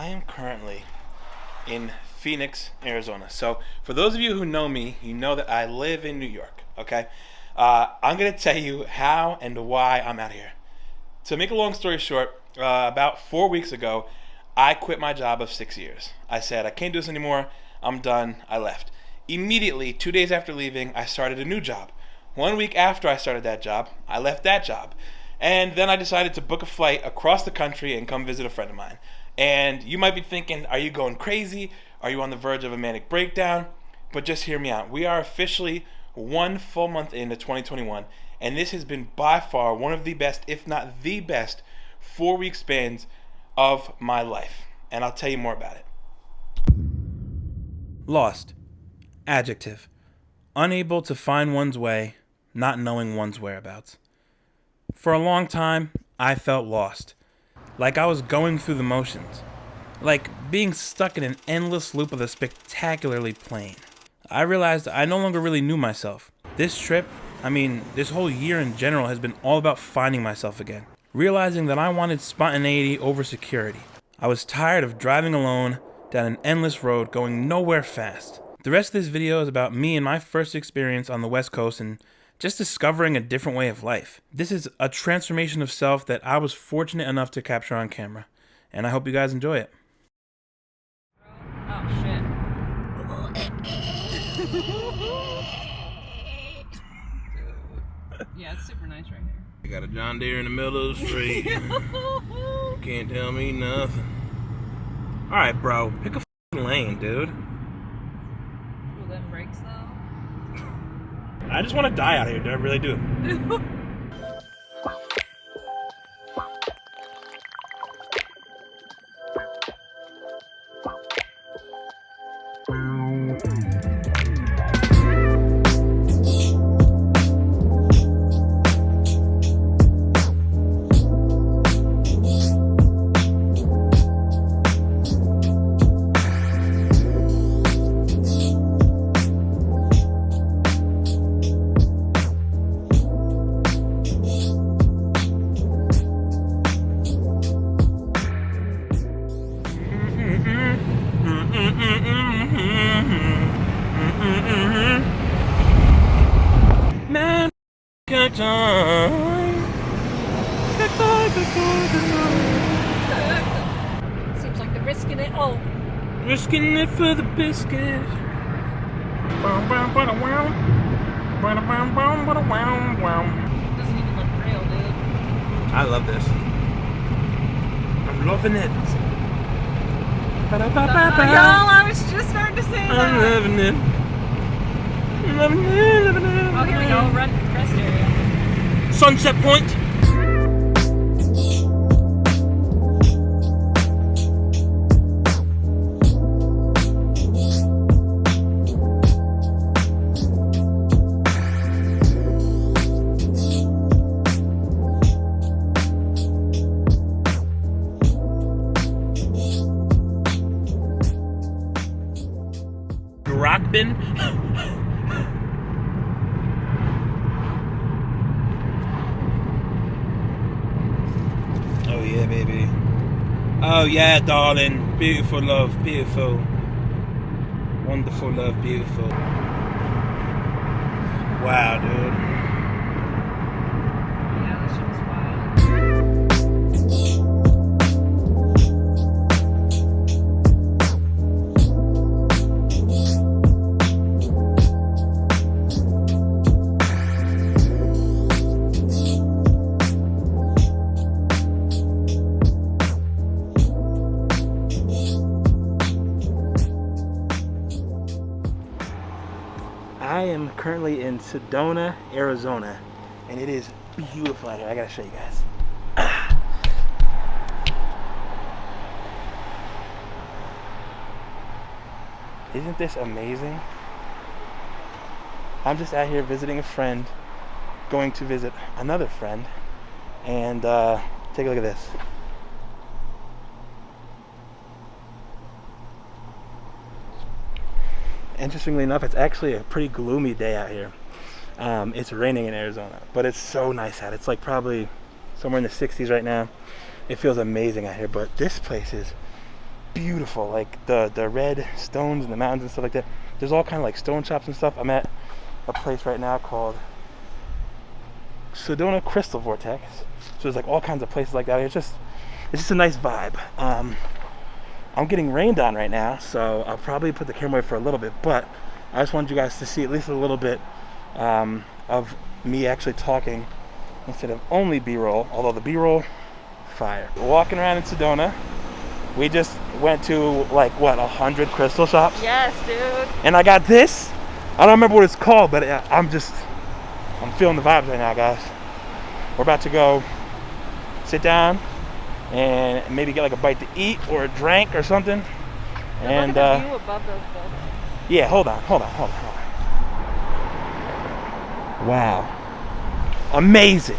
I am currently in Phoenix, Arizona. So for those of you who know me, you know that I live in New York, okay? I'm going to tell you how and why I'm out here. To make a long story short, about 4 weeks ago, I quit my job of 6 years. I said, I can't do this anymore. I'm done. I left. Immediately, 2 days after leaving, I started a new job. 1 week after I started that job, I left that job. And then I decided to book a flight across the country and come visit a friend of mine. And you might be thinking, are you going crazy? Are you on the verge of a manic breakdown? But just hear me out. We are officially 1 full month into 2021, and this has been by far one of the best, if not the best, 4-week spans of my life. And I'll tell you more about it. Lost. Adjective. Unable to find one's way, not knowing one's whereabouts. For a long time, I felt lost. Like I was going through the motions. Like being stuck in an endless loop of the spectacularly plain. I realized I no longer really knew myself. This trip, this whole year in general has been all about finding myself again. Realizing that I wanted spontaneity over security. I was tired of driving alone down an endless road going nowhere fast. The rest of this video is about me and my first experience on the West Coast and just discovering a different way of life. This is a transformation of self that I was fortunate enough to capture on camera, and I hope you guys enjoy it. Oh shit. Yeah, it's super nice right here. I got a John Deere in the middle of the street. Can't tell me nothing. Alright, bro, pick a f***ing lane, dude. Will them brakes though? I just want to die out here, dude. I really do. Man, good time. Seems like they're risking it all. Risking it for the biscuit. Doesn't even look real, dude. I love this. I'm loving it. Y'all, I was just starting to say that. I'm loving it. Loving it, loving it. Oh, here we go. Rest area. Sunset Point. Rockbin. Oh yeah, baby. Oh yeah, darling. Beautiful love, beautiful. Wonderful love, beautiful. Wow, dude. Yeah, this shit was wild. I am currently in Sedona, Arizona, and it is beautiful out here. I gotta show you guys. Isn't this amazing? I'm just out here visiting a friend, going to visit another friend, and take a look at this. Interestingly enough, it's actually a pretty gloomy day out here. It's raining in Arizona, but it's so nice out. It's like probably somewhere in the 60s right now. It feels amazing out here, but this place is beautiful, like the red stones and the mountains and stuff like that. There's all kind of like stone shops and stuff. I'm at a place right now called Sedona Crystal Vortex. So there's like all kinds of places like that. It's just a nice vibe. I'm getting rained on right now, so I'll probably put the camera away for a little bit, but I just wanted you guys to see at least a little bit of me actually talking instead of only B-roll, although the B-roll, fire. We're walking around in Sedona. We just went to like, what, 100 crystal shops? Yes, dude. And I got this. I don't remember what it's called, but I'm feeling the vibes right now, guys. We're about to go sit down and maybe get like a bite to eat or a drink or something. And look at the view above those buildings. yeah, hold on. Wow. Amazing.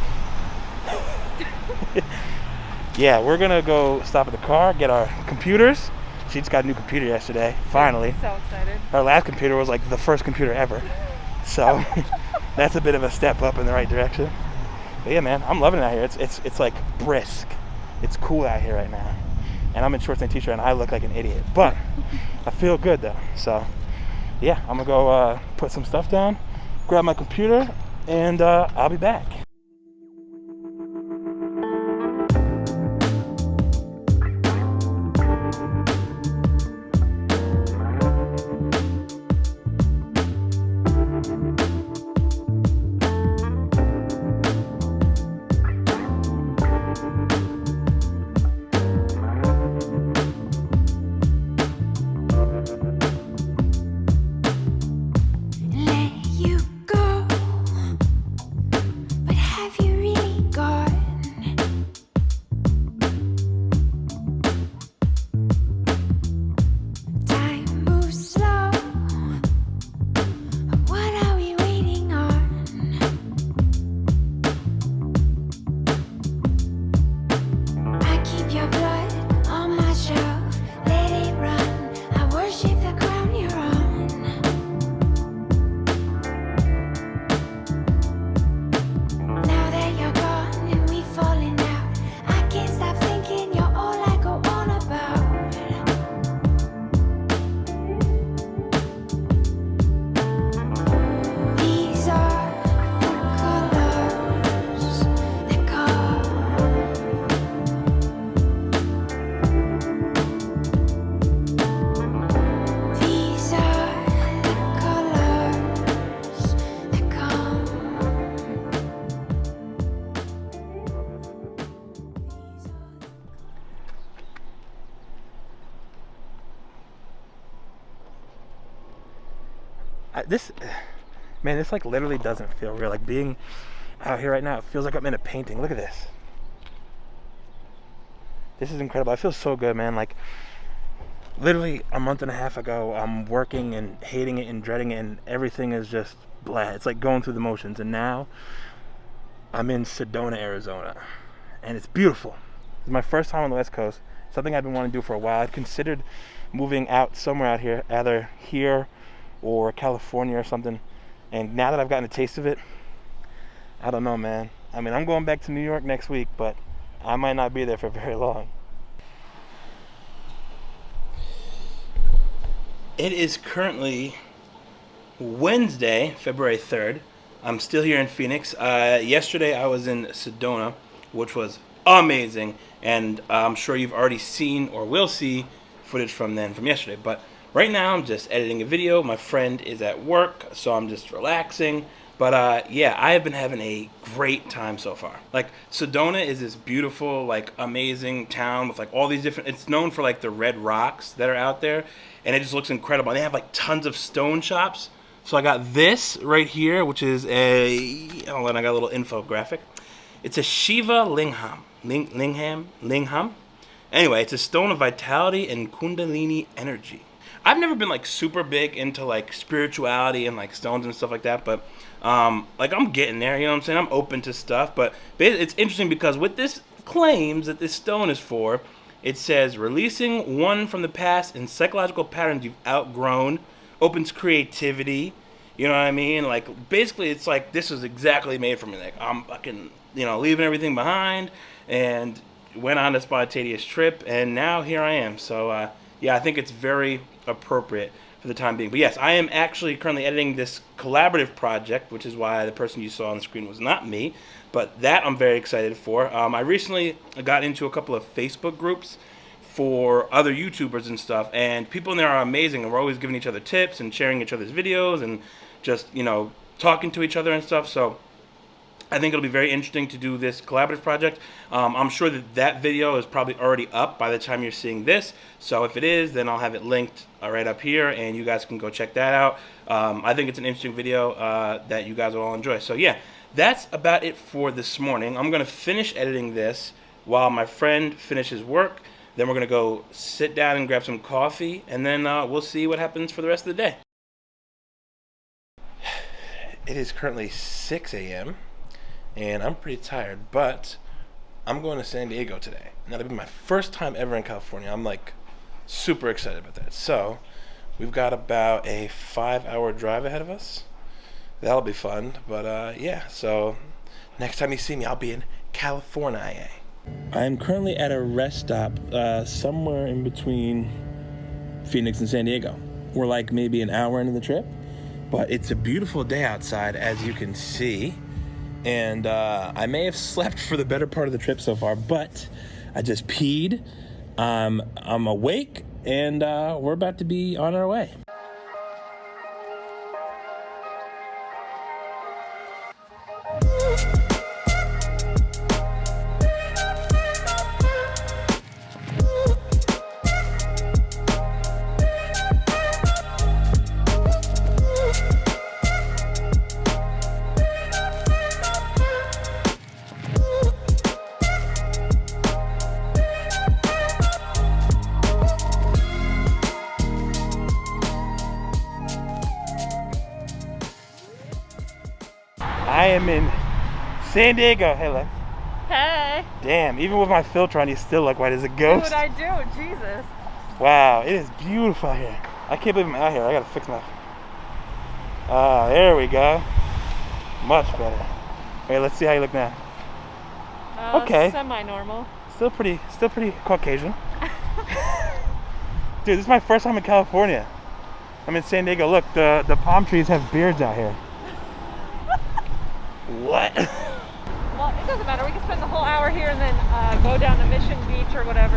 Yeah, we're gonna go stop at the car, get our computers. She just got a new computer yesterday, finally. So excited. Our last computer was like the first computer ever. So that's a bit of a step up in the right direction. But yeah, man, I'm loving it out here. It's like brisk. It's cool out here right now. And I'm in shorts and a t-shirt and I look like an idiot. But I feel good though. So yeah, I'm gonna go put some stuff down, grab my computer, and I'll be back. This like literally doesn't feel real. Like being out here right now, it feels like I'm in a painting. Look at this. This is incredible. I feel so good, man. Like literally a month and a half ago, I'm working and hating it and dreading it, and everything is just blah. It's like going through the motions. And now I'm in Sedona, Arizona, and it's beautiful. It's my first time on the West Coast. Something I've been wanting to do for a while. I've considered moving out somewhere out here, either here or California or something. And now that I've gotten a taste of it, I don't know, man. I mean, I'm going back to New York next week, but I might not be there for very long. It is currently Wednesday, February 3rd. I'm still here in Phoenix. Yesterday I was in Sedona, which was amazing. And I'm sure you've already seen or will see footage from yesterday. But right now I'm just editing a video. My friend is at work, so I'm just relaxing. But yeah, I have been having a great time so far. Like, Sedona is this beautiful, like, amazing town with like all these different, it's known for like the red rocks that are out there, and it just looks incredible. And they have like tons of stone shops. So I got this right here, which is hold on, I got a little infographic. It's a Shiva Lingham. Anyway, it's a stone of vitality and Kundalini energy. I've never been like super big into like spirituality and like stones and stuff like that, but like I'm getting there, you know what I'm saying? I'm open to stuff, but it's interesting because what this claims that this stone is for, it says releasing one from the past and psychological patterns you've outgrown, opens creativity, you know what I mean? Like basically it's like this was exactly made for me. Like I'm fucking, you know, leaving everything behind and went on a spontaneous trip, and now here I am. So yeah, I think it's very appropriate for the time being. But yes, I am actually currently editing this collaborative project, which is why the person you saw on the screen was not me. But that I'm very excited for. I recently got into a couple of Facebook groups for other YouTubers and stuff, and people in there are amazing, and we're always giving each other tips and sharing each other's videos and just, talking to each other and stuff. So I think it'll be very interesting to do this collaborative project. I'm sure that video is probably already up by the time you're seeing this. So if it is, then I'll have it linked right up here, and you guys can go check that out. I think it's an interesting video that you guys will all enjoy. So yeah, that's about it for this morning. I'm going to finish editing this while my friend finishes work. Then we're going to go sit down and grab some coffee, and then we'll see what happens for the rest of the day. It is currently 6 a.m. and I'm pretty tired, but I'm going to San Diego today. Now, that'll be my first time ever in California. I'm like super excited about that. So we've got about a 5-hour drive ahead of us. That'll be fun. But yeah, so next time you see me, I'll be in California. I'm currently at a rest stop somewhere in between Phoenix and San Diego. We're like maybe an hour into the trip, but it's a beautiful day outside, as you can see. And I may have slept for the better part of the trip so far, but I just peed. I'm awake, and we're about to be on our way. I am in San Diego. Hey, look. Hey. Damn, even with my filter on, you still look white as a ghost. Do what I do, Jesus. Wow, it is beautiful out here. I can't believe I'm out here. I gotta fix my... there we go. Much better. Wait, let's see how you look now. Okay. Semi-normal. Still pretty Caucasian. Dude, this is my first time in California. I'm in San Diego. Look, the palm trees have beards out here. What? Well, it doesn't matter. We can spend the whole hour here and then go down to Mission Beach or whatever.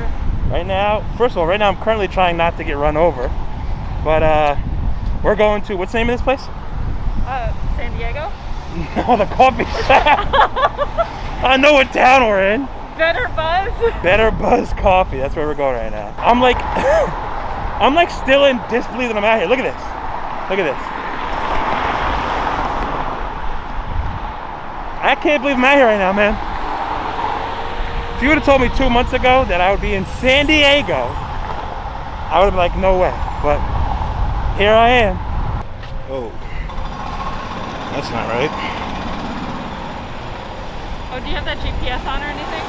Right now, first of all, right now I'm currently trying not to get run over. But we're going to, what's the name of this place? San Diego? No, the coffee shop. I know what town we're in. Better Buzz? Better Buzz Coffee. That's where we're going right now. I'm like, I'm like still in disbelief that I'm out here. Look at this. Look at this. I can't believe I'm out here right now, man. If you would have told me 2 months ago that I would be in San Diego, I would have been like, no way. But here I am. Oh, that's not right. Oh, do you have that GPS on or anything?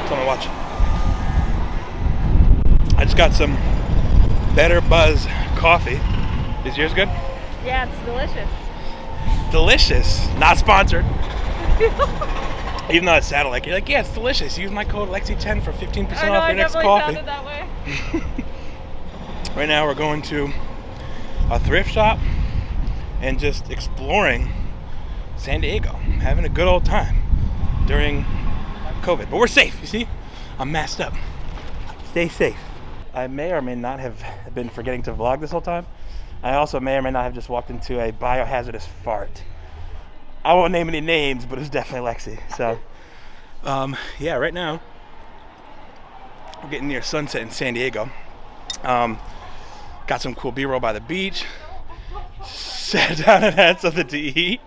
Tell me, watch. I just got some Better Buzz coffee. Is yours good? Yeah, it's delicious. Delicious. Not sponsored. Even though it sounded like, you're like, yeah, it's delicious. Use my code Lexi10 for 15% off your next coffee. Sounded that way. Right now we're going to a thrift shop and just exploring San Diego, having a good old time during COVID. But we're safe, you see? I'm masked up. Stay safe. I may or may not have been forgetting to vlog this whole time. I also may or may not have just walked into a biohazardous fart. I won't name any names, but it's definitely Lexi. So, yeah, right now, we're getting near sunset in San Diego. Got some cool B-roll by the beach. Sat down and had something to eat.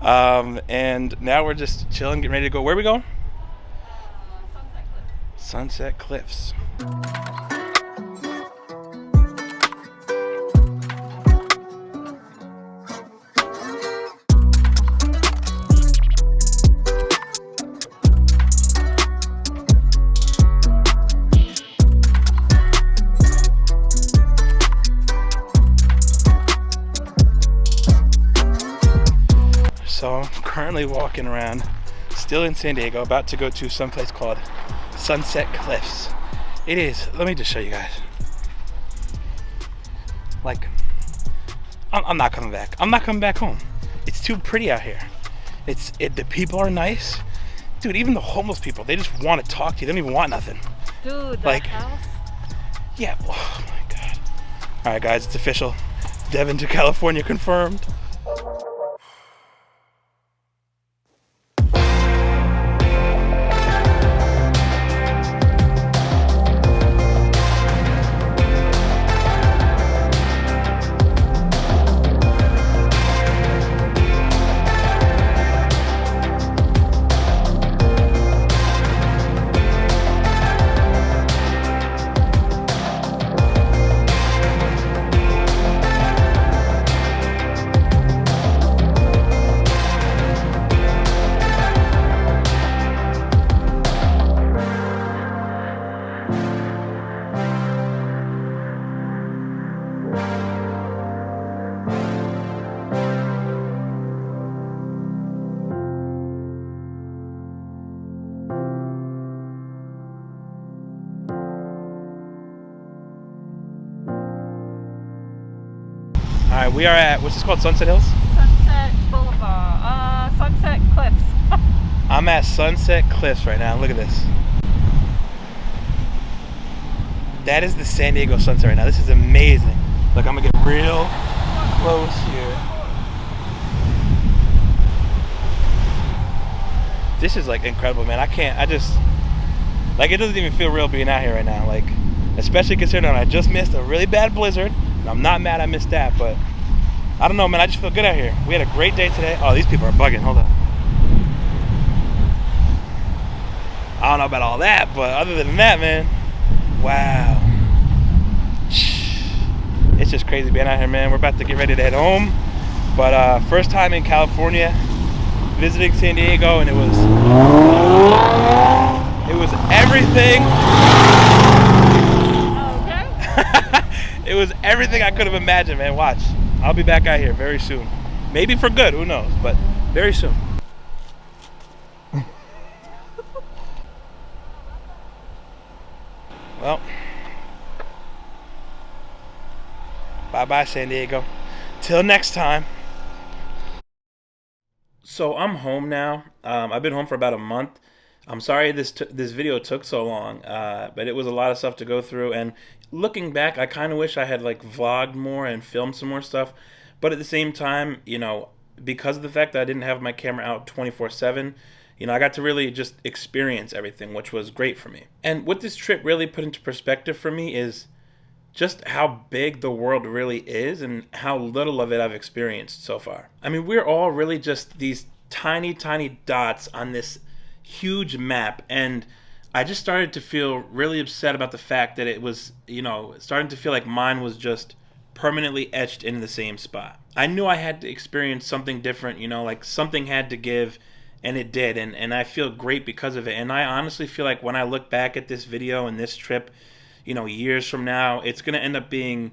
And now we're just chilling, getting ready to go. Where are we going? Sunset Cliffs. So I'm currently walking around, still in San Diego, about to go to some place called Sunset Cliffs. It is, let me just show you guys. Like, I'm not coming back. I'm not coming back home. It's too pretty out here. The people are nice. Dude, even the homeless people, they just want to talk to you. They don't even want nothing. Dude, Like, house. Yeah, oh my God. All right, guys, it's official. Devin to California confirmed. All right, we are at, what's this called, Sunset Hills? Sunset Boulevard. Sunset Cliffs. I'm at Sunset Cliffs right now. Look at this. That is the San Diego sunset right now. This is amazing. Look, I'm gonna get real close here. This is like incredible, man. Like, it doesn't even feel real being out here right now. Like, especially considering I just missed a really bad blizzard. And I'm not mad I missed that, but I don't know, man. I just feel good out here. We had a great day today. Oh, these people are bugging. Hold on. I don't know about all that, but other than that, man, wow. It's just crazy being out here, man. We're about to get ready to head home. But first time in California, visiting San Diego, and it was everything. Okay. It was everything I could have imagined, man. Watch. I'll be back out here very soon. Maybe for good, who knows, but very soon. Well, bye-bye, San Diego. Till next time. So I'm home now. I've been home for about a month. I'm sorry this video took so long, but it was a lot of stuff to go through. And looking back, I kind of wish I had like vlogged more and filmed some more stuff. But at the same time, you know, because of the fact that I didn't have my camera out 24/7, you know, I got to really just experience everything, which was great for me. And what this trip really put into perspective for me is just how big the world really is and how little of it I've experienced so far. I mean, we're all really just these tiny, tiny dots on this huge map, and I just started to feel really upset about the fact that it was, you know, starting to feel like mine was just permanently etched in the same spot. I knew I had to experience something different, you know, like something had to give, and it did, and I feel great because of it. And I honestly feel like when I look back at this video and this trip, you know, years from now, it's going to end up being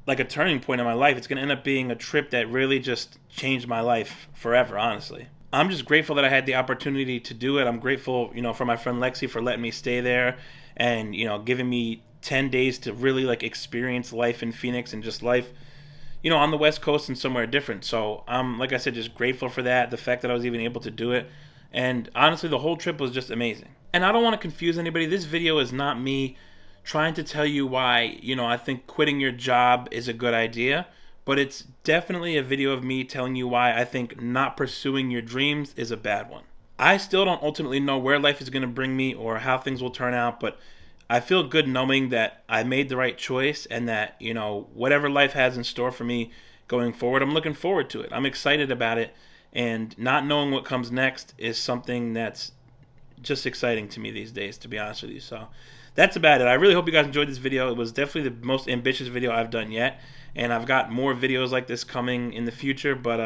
like a turning point in my life. It's going to end up being a trip that really just changed my life forever, honestly. I'm just grateful that I had the opportunity to do it. I'm grateful, you know, for my friend Lexi for letting me stay there and, you know, giving me 10 days to really like experience life in Phoenix and just life, you know, on the West Coast and somewhere different. So I'm, like I said, just grateful for that, the fact that I was even able to do it. And honestly, the whole trip was just amazing. And I don't want to confuse anybody. This video is not me trying to tell you why, you know, I think quitting your job is a good idea, but it's definitely a video of me telling you why I think not pursuing your dreams is a bad one. I still don't ultimately know where life is going to bring me or how things will turn out, but I feel good knowing that I made the right choice and that, you know, whatever life has in store for me going forward, I'm looking forward to it. I'm excited about it, and not knowing what comes next is something that's just exciting to me these days, to be honest with you. So that's about it. I really hope you guys enjoyed this video. It was definitely the most ambitious video I've done yet, and I've got more videos like this coming in the future, but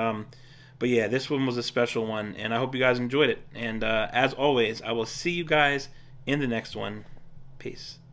yeah, this one was a special one, and I hope you guys enjoyed it. And as always, I will see you guys in the next one. Peace.